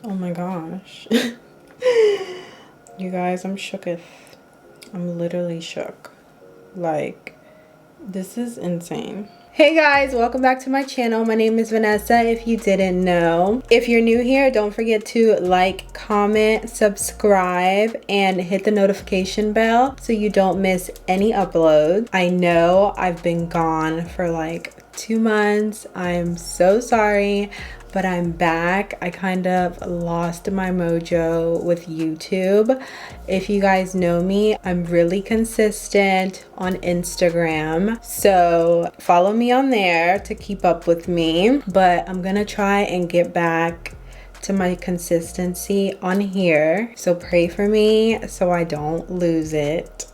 Oh my gosh. You guys, I'm shooketh. I'm literally shook. Like, this is insane. Hey guys, welcome back to my channel. My name is Vanessa, if you didn't know. If you're new here, don't forget to like, comment, subscribe, and hit the notification bell so you don't miss any uploads. I know I've been gone for like 2 months. I'm so sorry, but I'm back. I kind of lost my mojo with YouTube. If you guys know me, I'm really consistent on Instagram, so follow me on there to keep up with me. But I'm gonna try and get back to my consistency on here, so pray for me so I don't lose it.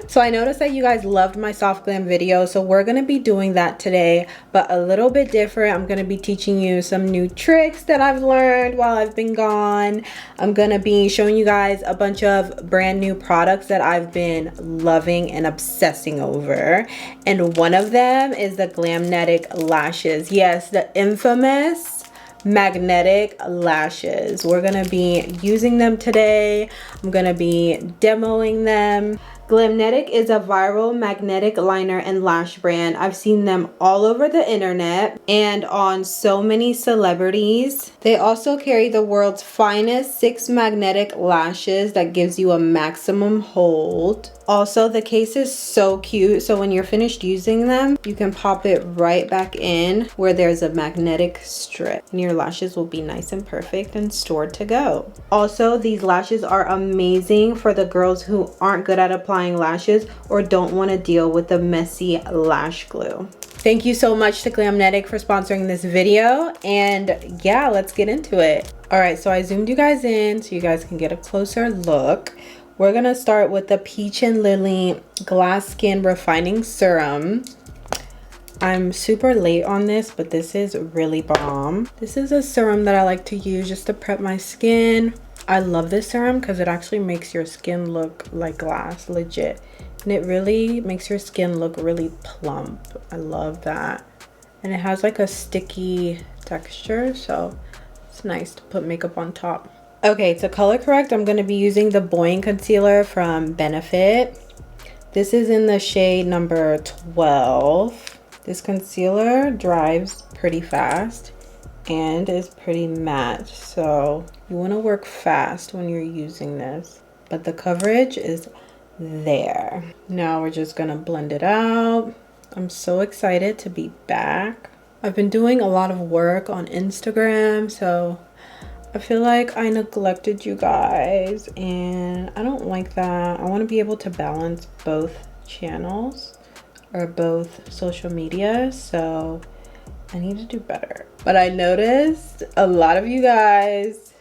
So I noticed that you guys loved my soft glam video, so we're gonna be doing that today, but a little bit different. I'm gonna be teaching you some new tricks that I've learned while I've been gone. I'm gonna be showing you guys a bunch of brand new products that I've been loving and obsessing over, and one of them is the Glamnetic lashes. Yes, the infamous magnetic lashes. We're gonna be using them today. I'm gonna be demoing them. Glamnetic is a viral magnetic liner and lash brand. I've seen them all over the internet and on so many celebrities. They also carry the world's finest 6 magnetic lashes that gives you a maximum hold. Also, the case is so cute, so when you're finished using them, you can pop it right back in where there's a magnetic strip, and your lashes will be nice and perfect and stored to go. Also, these lashes are amazing for the girls who aren't good at applying lashes or don't want to deal with the messy lash glue. Thank you so much to Glamnetic for sponsoring this video, and yeah, let's get into it. All right, so I zoomed you guys in so you guys can get a closer look. We're gonna start with the Peach and Lily Glass Skin Refining Serum. I'm super late on this, but this is really bomb. This is a serum that I like to use just to prep my skin. I love this serum because it actually makes your skin look like glass, legit. And it really makes your skin look really plump. I love that. And it has like a sticky texture, so it's nice to put makeup on top. Okay, to color correct, I'm going to be using the Boi-ing concealer from Benefit. This is in the shade number 12. This concealer dries pretty fast and is pretty matte, so you want to work fast when you're using this, but the coverage is there. Now we're just going to blend it out. I'm so excited to be back. I've been doing a lot of work on Instagram, so I feel like I neglected you guys, and I don't like that. I want to be able to balance both channels or both social media, so I need to do better. But I noticed a lot of you guys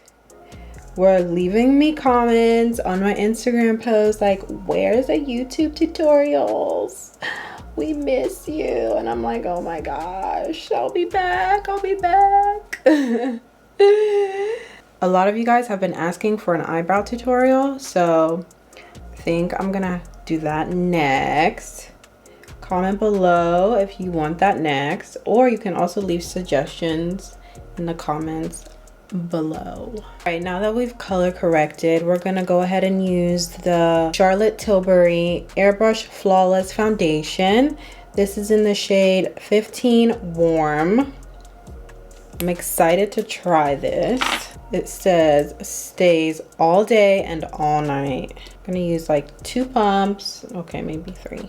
were leaving me comments on my Instagram post like, where's the YouTube tutorials? We miss you. And I'm like, oh my gosh, I'll be back. I'll be back. A lot of you guys have been asking for an eyebrow tutorial, so I think I'm gonna do that next. Comment below if you want that next, or you can also leave suggestions in the comments below. All right, now that we've color corrected, we're gonna go ahead and use the Charlotte Tilbury Airbrush Flawless Foundation. This is in the shade 15 Warm. I'm excited to try this. It says stays all day and all night. I'm gonna use like 2 pumps, okay, maybe 3.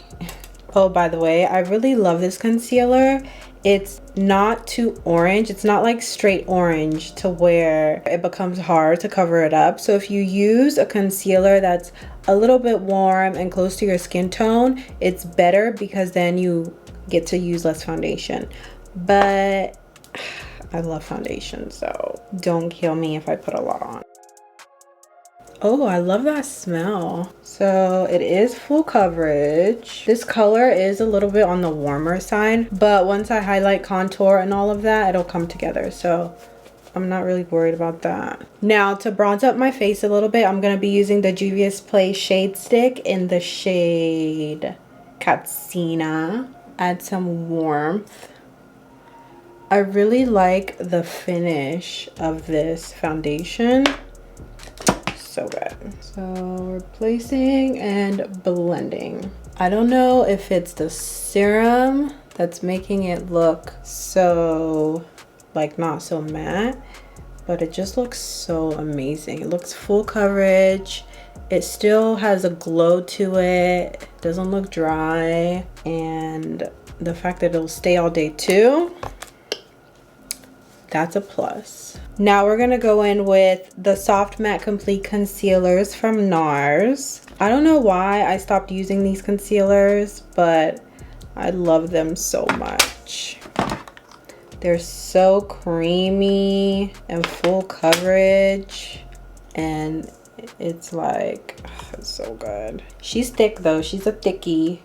Oh, by the way, I really love this concealer. It's not too orange. It's not like straight orange to where it becomes hard to cover it up. So if you use a concealer that's a little bit warm and close to your skin tone, it's better because then you get to use less foundation. But I love foundation, so don't kill me if I put a lot on. Oh, I love that smell. So it is full coverage. This color is a little bit on the warmer side, but once I highlight, contour, and all of that, it'll come together. So I'm not really worried about that. Now to bronze up my face a little bit, I'm gonna be using the Juvia's Place Shade Stick in the shade Katsina. Add some warmth. I really like the finish of this foundation. So good. So replacing and blending. I don't know if it's the serum that's making it look so, like, not so matte, but it just looks so amazing. It looks full coverage. It still has a glow to it. Doesn't look dry. And the fact that it'll stay all day too, that's a plus. Now we're gonna go in with the Soft Matte Complete Concealers from NARS. I don't know why I stopped using these concealers, but I love them so much. They're so creamy and full coverage, and it's like, oh, it's so good. She's thick though, she's a thickie.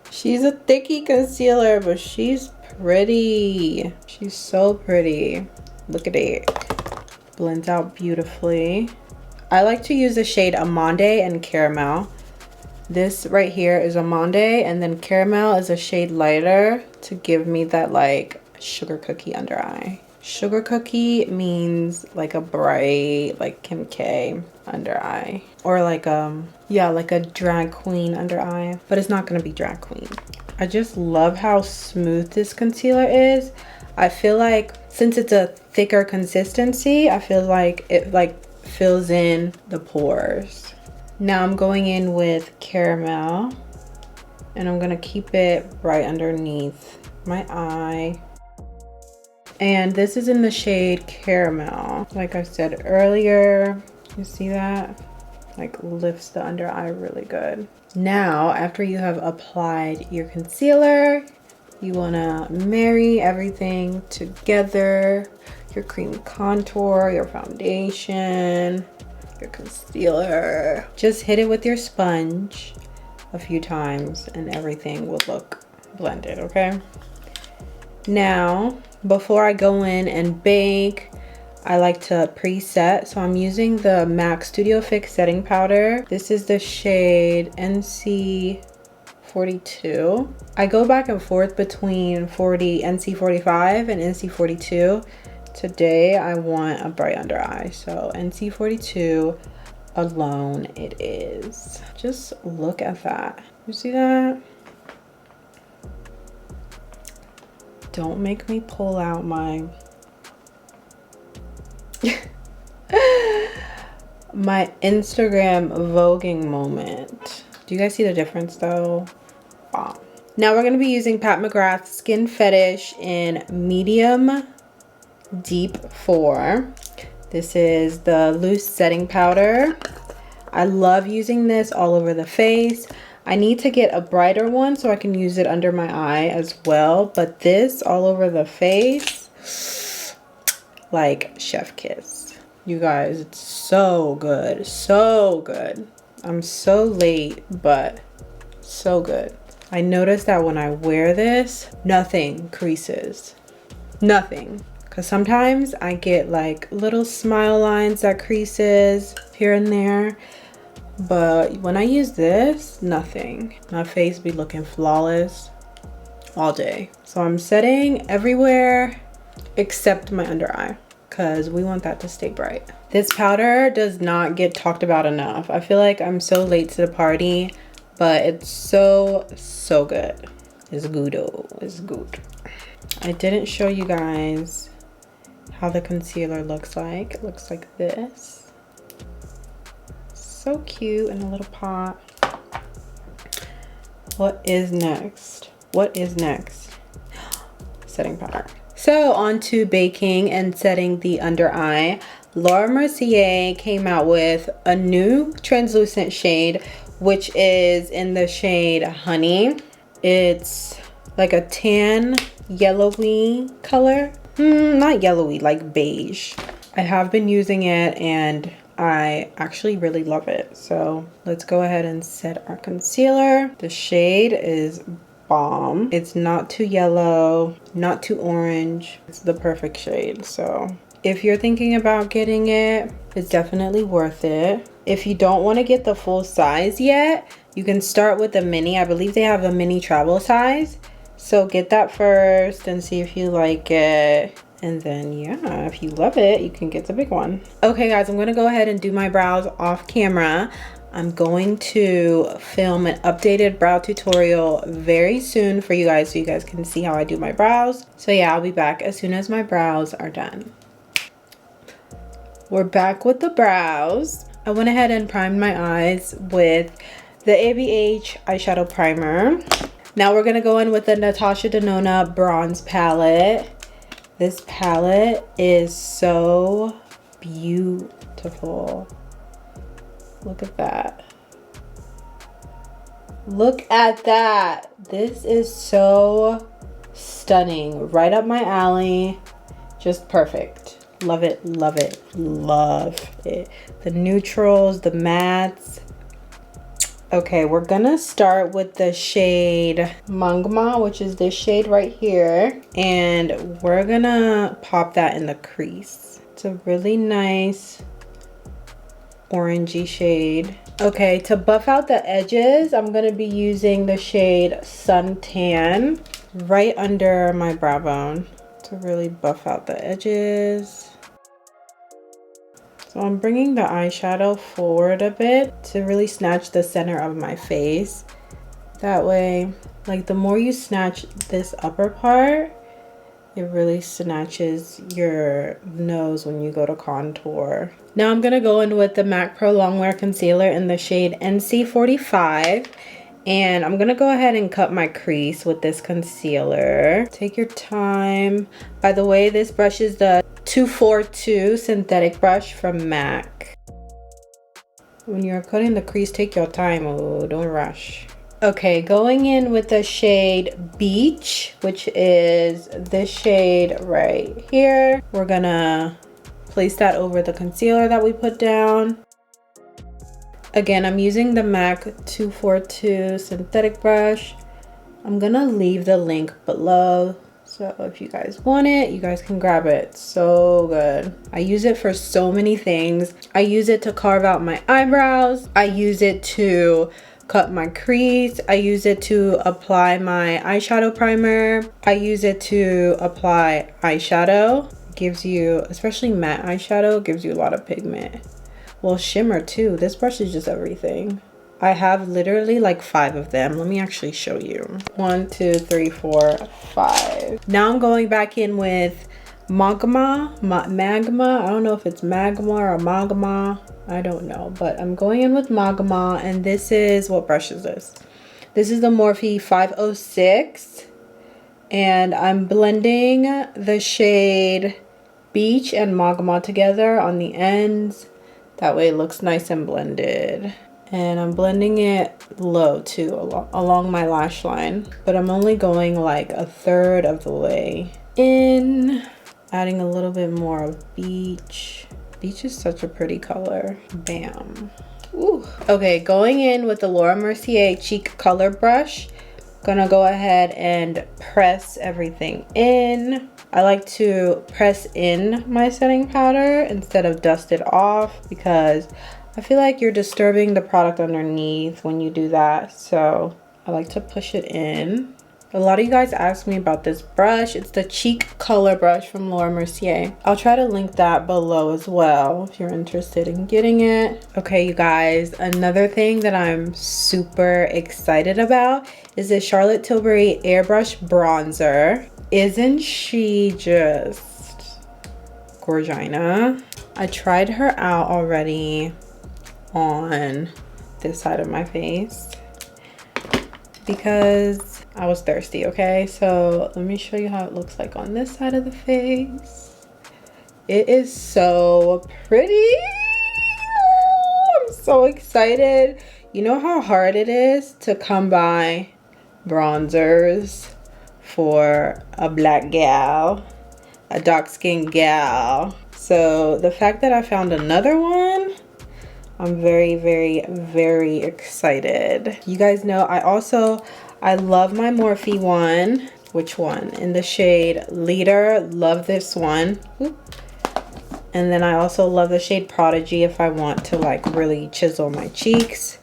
She's a thickie concealer, but she's pretty. She's so pretty. Look at it. Blends out beautifully. I like to use the shade Amande and Caramel. This right here is Amande, and then Caramel is a shade lighter to give me that like sugar cookie under eye. Sugar cookie means like a bright, like Kim K under eye, or like yeah, like a drag queen under eye, but it's not gonna be drag queen. I just love how smooth this concealer is. I feel like since it's a thicker consistency, I feel like it like fills in the pores. Now I'm going in with Caramel, and I'm gonna keep it right underneath my eye. And this is in the shade Caramel. Like I said earlier, you see that? Like lifts the under eye really good. Now, after you have applied your concealer, you wanna marry everything together. Your cream contour, your foundation, your concealer. Just hit it with your sponge a few times and everything will look blended, okay? Now, before I go in and bake, I like to preset. So I'm using the MAC Studio Fix setting powder. This is the shade NC42. I go back and forth between NC45 and NC42. Today I want a bright under eye, so NC42 alone it is. Just look at that. You see that? Don't make me pull out my my Instagram voguing moment. Do you guys see the difference though? Wow. Now we're going to be using Patmcgrath Skin Fetish in medium deep 4. This is the loose setting powder. I love using this all over the face. I need to get a brighter one so I can use it under my eye as well, but this all over the face, like chef kiss. You guys, it's so good, so good. I'm so late, but so good. I noticed that when I wear this, nothing creases, nothing. Because sometimes I get like little smile lines that creases here and there. But when I use this, nothing. My face be looking flawless all day. So I'm setting everywhere except my under eye, because we want that to stay bright. This powder does not get talked about enough. I feel like I'm so late to the party, but it's so good. It's good-o, it's good. I didn't show you guys how the concealer looks like. It looks like this. So cute in a little pot. What is next? What is next? Setting powder. So on to baking and setting the under eye. Laura Mercier came out with a new translucent shade, which is in the shade Honey. It's like a tan yellowy color. Not yellowy, like beige. I have been using it and I actually really love it. So let's go ahead and set our concealer. The shade is Bomb. It's not too yellow, not too orange. It's the perfect shade. So if you're thinking about getting it, it's definitely worth it. If you don't want to get the full size yet, you can start with the mini. I believe they have a mini travel size. So get that first and see if you like it. And then yeah, if you love it, you can get the big one. Okay guys, I'm gonna go ahead and do my brows off camera. I'm going to film an updated brow tutorial very soon for you guys so you guys can see how I do my brows. So yeah, I'll be back as soon as my brows are done. We're back with the brows. I went ahead and primed my eyes with the ABH eyeshadow primer. Now we're gonna go in with the Natasha Denona bronze palette. This palette is so beautiful. Look at that. Look at that. This is so stunning. Right up my alley. Just perfect. Love it, love it, love it. The neutrals, the mattes. Okay, we're gonna start with the shade Magma, which is this shade right here. And we're gonna pop that in the crease. It's a really nice orangey shade. Okay, to buff out the edges, I'm gonna be using the shade Suntan right under my brow bone to really buff out the edges. So I'm bringing the eyeshadow forward a bit to really snatch the center of my face. That way, like the more you snatch this upper part, it really snatches your nose when you go to contour. Now I'm gonna go in with the MAC Pro Longwear Concealer in the shade NC45. And I'm gonna go ahead and cut my crease with this concealer. Take your time. By the way, this brush is the 242 synthetic brush from MAC. When you're cutting the crease, take your time. Oh, don't rush. Okay, going in with the shade Beach, which is this shade right here. We're gonna place that over the concealer that we put down. Again, I'm using the MAC 242 synthetic brush. I'm gonna leave the link below. So if you guys want it, you guys can grab it. So good. I use it for so many things. I use it to carve out my eyebrows. I use it to cut my crease. I use it to apply my eyeshadow primer. I use it to apply eyeshadow. It gives you, especially matte eyeshadow, gives you a lot of pigment. Well, shimmer too. This brush is just everything. I have literally like 5 of them. Let me actually show you. 1, 2, 3, 4, 5. Now I'm going back in with Magma. I don't know if it's Magma or Magma. I don't know, but I'm going in with Magma, and this is, what brush is this? This is the Morphe 506, and I'm blending the shade Beach and Magma together on the ends. That way it looks nice and blended. And I'm blending it low too, along my lash line, but I'm only going like 1/3 of the way in, adding a little bit more of Beach. Beach is such a pretty color. Bam. Ooh. Okay, going in with the Laura Mercier Cheek Color Brush. Gonna go ahead and press everything in. I like to press in my setting powder instead of dust it off, because I feel like you're disturbing the product underneath when you do that. So I like to push it in. A lot of you guys asked me about this brush. It's the Cheek Color Brush from Laura Mercier. I'll try to link that below as well if you're interested in getting it. Okay, you guys, another thing that I'm super excited about is this Charlotte Tilbury Airbrush Bronzer. Isn't she just gorgina? I tried her out already on this side of my face because I was thirsty, okay? So let me show you how it looks like on this side of the face. It is so pretty. I'm so excited. You know how hard it is to come by bronzers for a black gal, a dark-skinned gal. So the fact that I found another one, I'm very, very, very excited. You guys know I love my Morphe one. Which one? In the shade Leader. Love this one. Oop. And then I also love the shade Prodigy if I want to like really chisel my cheeks.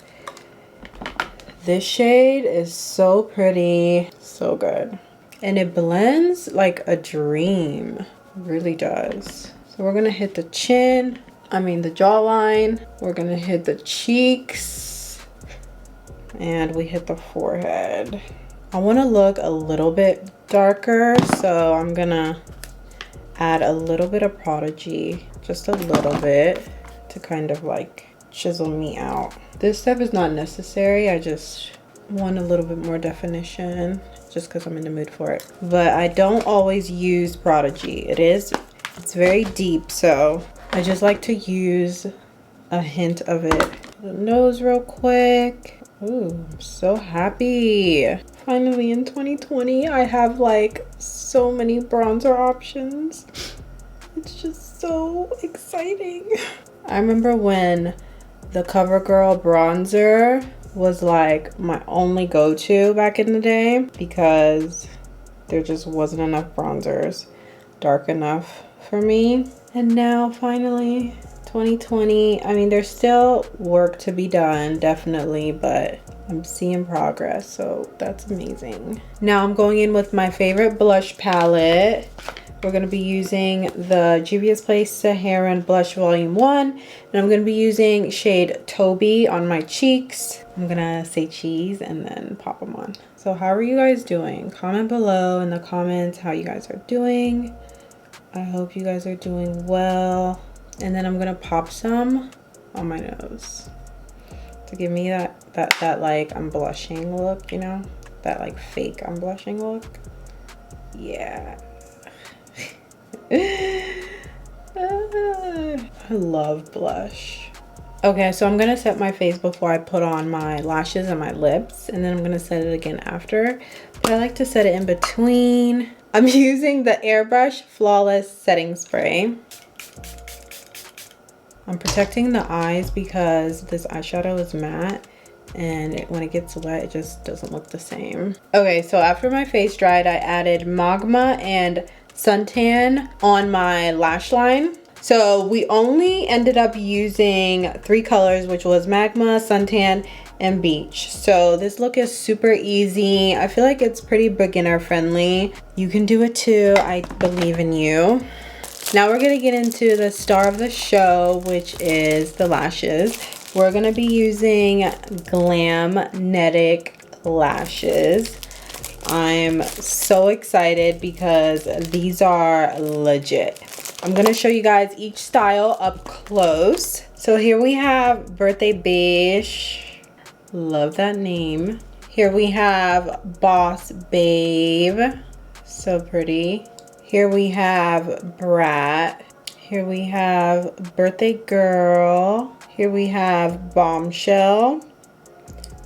This shade is so pretty. So good. and it blends like a dream. It really does. So we're gonna hit the chin, I mean the jawline. We're gonna hit the cheeks, and we hit the forehead. I want to look a little bit darker, so I'm gonna add a little bit of Prodigy, just a little bit, to kind of like chisel me out. This step is not necessary. I just want a little bit more definition just because I'm in the mood for it. But I don't always use Prodigy. It's very deep, so I just like to use a hint of it. The nose real quick. Ooh, I'm so happy. Finally in 2020, I have like so many bronzer options. It's just so exciting. I remember when the CoverGirl bronzer was like my only go-to back in the day because there just wasn't enough bronzers dark enough for me. And now finally 2020, I mean there's still work to be done, definitely, but I'm seeing progress, so that's amazing. Now I'm going in with my favorite blush palette. We're going to be using the Juvia's Place Saharan Blush Volume 1. And I'm going to be using shade Toby on my cheeks. I'm going to say cheese and then pop them on. So how are you guys doing? Comment below in the comments how you guys are doing. I hope you guys are doing well. And then I'm going to pop some on my nose to give me that like I'm blushing look, you know? That like fake I'm blushing look. Yeah. I love blush. Okay, so I'm gonna set my face before I put on my lashes and my lips, and then I'm gonna set it again after, but I like to set it in between. I'm using the Airbrush Flawless Setting Spray. I'm protecting the eyes because this eyeshadow is matte, and when it gets wet it just doesn't look the same. Okay, so after my face dried, I added Magma and Suntan on my lash line. So we only ended up using 3 colors, which was Magma, Suntan, and Beach. So this look is super easy. I feel like it's pretty beginner friendly. You can do it too. I believe in you. Now we're gonna get into the star of the show, which is the lashes. We're gonna be using Glamnetic lashes. I'm so excited because these are legit. I'm gonna show you guys each style up close. So here we have Birthday Beige. Love that name. Here we have Boss Babe. So pretty. Here we have Brat. Here we have Birthday Girl. Here we have Bombshell,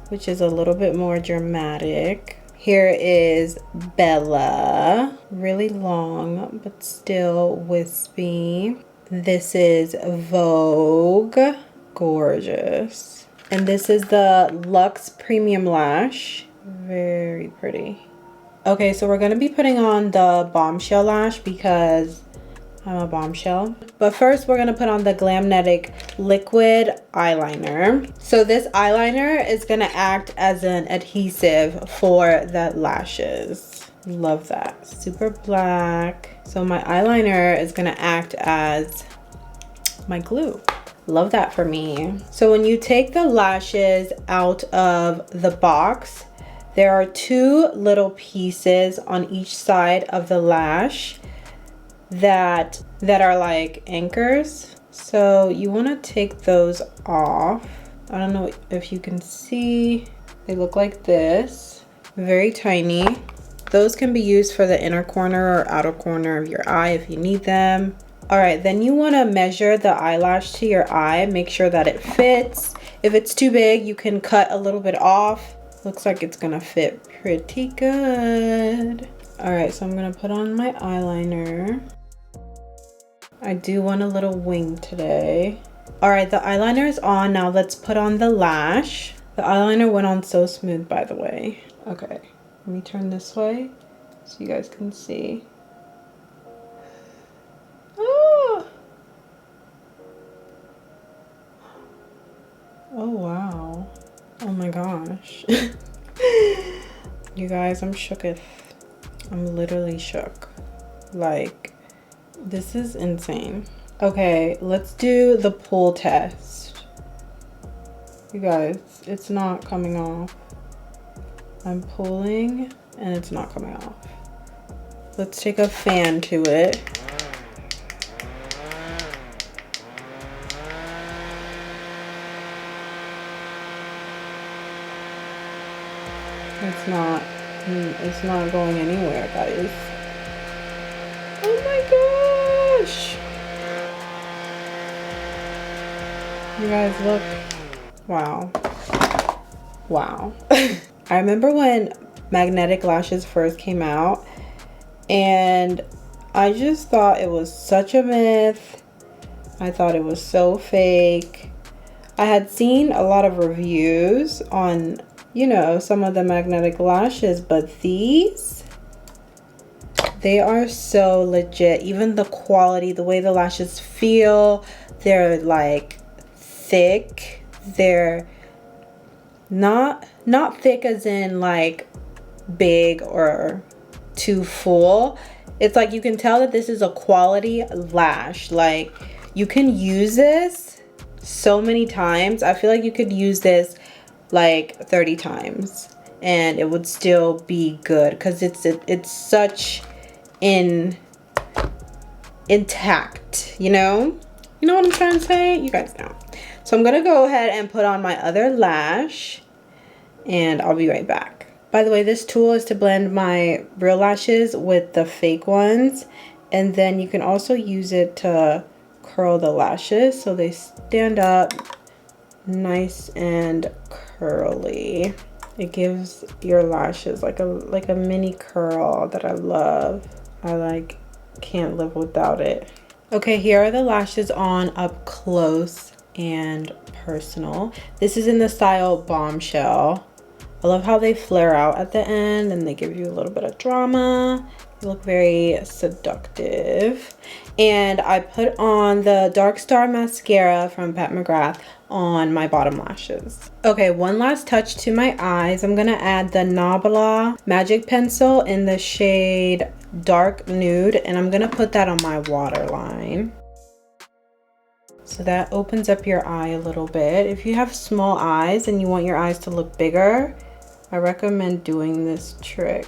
which is a little bit more dramatic. Here is Bella, really long, but still wispy. This is Vogue, gorgeous. And this is the Luxe Premium Lash, very pretty. Okay, so we're gonna be putting on the Bombshell lash because I'm a bombshell. But first we're gonna put on the Glamnetic Liquid Eyeliner. So this eyeliner is gonna act as an adhesive for the lashes. Love that, super black. So my eyeliner is gonna act as my glue. Love that for me. So when you take the lashes out of the box, there are 2 little pieces on each side of the lash that are like anchors. So you want to take those off. I don't know if you can see. They look like this, very tiny. Those can be used for the inner corner or outer corner of your eye if you need them. All right, then you want to measure the eyelash to your eye. Make sure that it fits. If it's too big, you can cut a little bit off. Looks like it's gonna fit pretty good. All right, so I'm gonna put on my eyeliner. I do want a little wing today. All right, the eyeliner is on. Now let's put on the lash. The eyeliner went on so smooth, by the way. Okay, let me turn this way so you guys can see. Oh, oh wow. Oh my gosh. You guys, I'm shooketh. I'm literally shook. Like, this is insane. Okay, let's do the pull test. You guys, it's not coming off. I'm pulling and it's not coming off. Let's take a fan to it. It's not going anywhere, guys. Oh my gosh. You guys, look. Wow. Wow. I remember when magnetic lashes first came out, and I just thought it was such a myth. I thought it was so fake. I had seen a lot of reviews on, you know, some of the magnetic lashes, but these, they are so legit. Even the quality, the way the lashes feel, they're like thick. They're not thick as in like big or too full. It's like you can tell that this is a quality lash. Like, you can use this so many times. I feel like you could use this like 30 times and it would still be good, because it's such intact, you know what I'm trying to say? You guys know. So I'm gonna go ahead and put on my other lash and I'll be right back. By the way, this tool is to blend my real lashes with the fake ones, and then you can also use it to curl the lashes so they stand up nice and curly. It gives your lashes like a mini curl that I love. I like can't live without it. Okay, here are the lashes on up close and personal. This is in the style Bombshell. I love how they flare out at the end and they give you a little bit of drama. They look very seductive. And I put on the Dark Star mascara from Patmcgrath on my bottom lashes. Okay, one last touch to my eyes. I'm gonna add the Nabla Magic Pencil in the shade Dark Nude, and I'm gonna put that on my waterline. So that opens up your eye a little bit. If you have small eyes and you want your eyes to look bigger, I recommend doing this trick.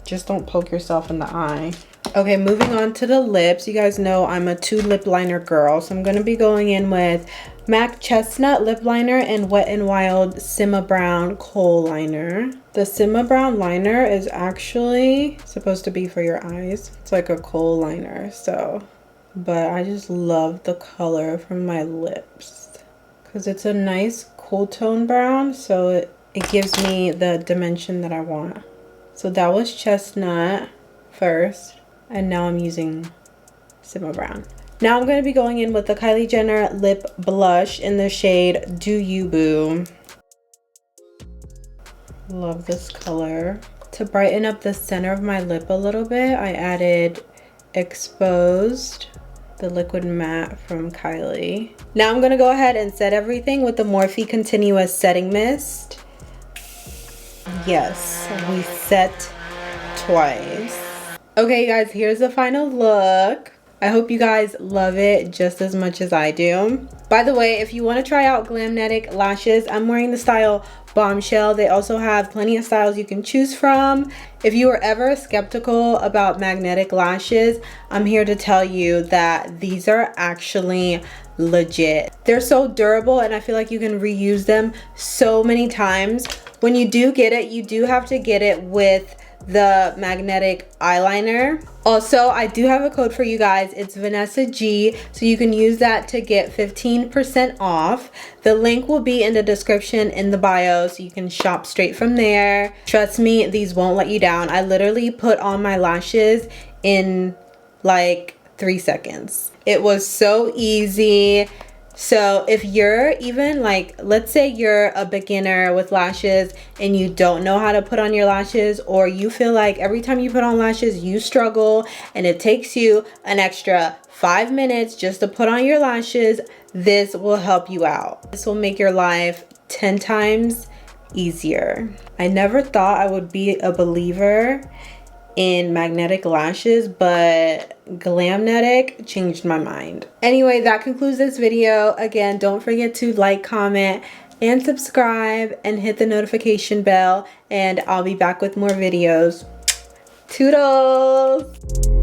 Just don't poke yourself in the eye. Okay, moving on to the lips. You guys know I'm a 2 lip liner girl, so I'm going to be going in with MAC Chestnut lip liner and Wet n Wild Simma Brown kohl liner. The Simma Brown liner is actually supposed to be for your eyes. It's like a kohl liner, so, but I just love the color from my lips because it's a nice cool tone brown, so it gives me the dimension that I want. So that was Chestnut first, and now I'm using Simma Brown. Now I'm going to be going in with the Kylie Jenner lip blush in the shade Do You Boo. Love this color. To brighten up the center of my lip a little bit, I added Exposed, the liquid matte from Kylie. Now I'm going to go ahead and set everything with the Morphe Continuous Setting Mist. Yes, we set twice. Okay guys, here's the final look. I hope you guys love it just as much as I do. By the way, if you want to try out Glamnetic lashes, I'm wearing the style Bombshell. They also have plenty of styles you can choose from. If you were ever skeptical about magnetic lashes, I'm here to tell you that these are actually legit. They're so durable and I feel like you can reuse them so many times. When you do get it, you do have to get it with the magnetic eyeliner. Also, I do have a code for you guys. It's Vanessa G, so you can use that to get 15% off. The link will be in the description in the bio, so you can shop straight from there. Trust me, these won't let you down. I literally put on my lashes in like 3 seconds. It was so easy. So if you're even like, let's say you're a beginner with lashes and you don't know how to put on your lashes, or you feel like every time you put on lashes you struggle and it takes you an extra 5 minutes just to put on your lashes, this will help you out. This will make your life 10 times easier. I never thought I would be a believer in magnetic lashes, but Glamnetic changed my mind. Anyway, that concludes this video. Again, don't forget to like, comment, and subscribe, and hit the notification bell, and I'll be back with more videos. Toodles!